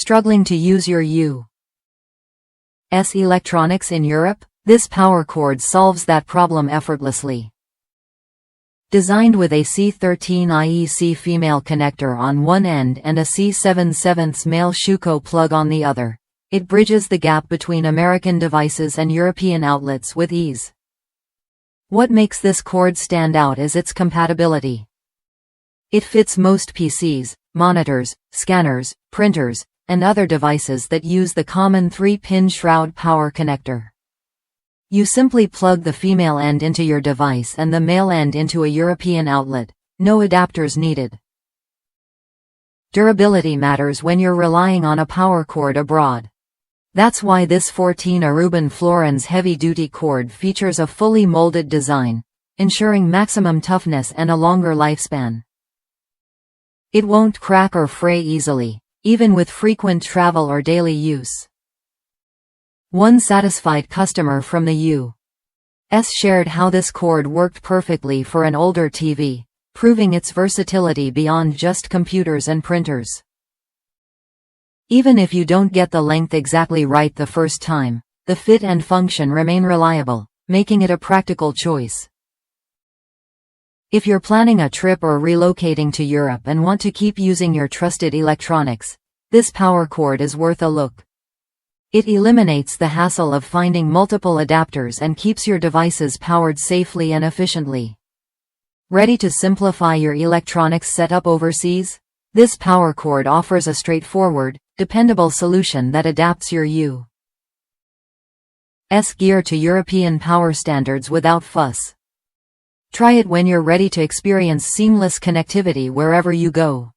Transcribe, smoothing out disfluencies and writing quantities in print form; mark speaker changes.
Speaker 1: Struggling to use your U.S. electronics in Europe? This power cord solves that problem effortlessly. Designed with a C13 IEC female connector on one end and a C7/7 male Schuko plug on the other, it bridges the gap between American devices and European outlets with ease. What makes this cord stand out is its compatibility. It fits most PCs, monitors, scanners, printers, and other devices that use the common 3-pin shroud power connector. You simply plug the female end into your device and the male end into a European outlet. No adapters needed. Durability matters when you're relying on a power cord abroad. That's why this 14 Aruban Florins heavy-duty cord features a fully molded design, ensuring maximum toughness and a longer lifespan. It won't crack or fray easily, even with frequent travel or daily use. One satisfied customer from the U.S. shared how this cord worked perfectly for an older TV, proving its versatility beyond just computers and printers. Even if you don't get the length exactly right the first time, the fit and function remain reliable, making it a practical choice. If you're planning a trip or relocating to Europe and want to keep using your trusted electronics, this power cord is worth a look. It eliminates the hassle of finding multiple adapters and keeps your devices powered safely and efficiently. Ready to simplify your electronics setup overseas? This power cord offers a straightforward, dependable solution that adapts your U.S. gear to European power standards without fuss. Try it when you're ready to experience seamless connectivity wherever you go.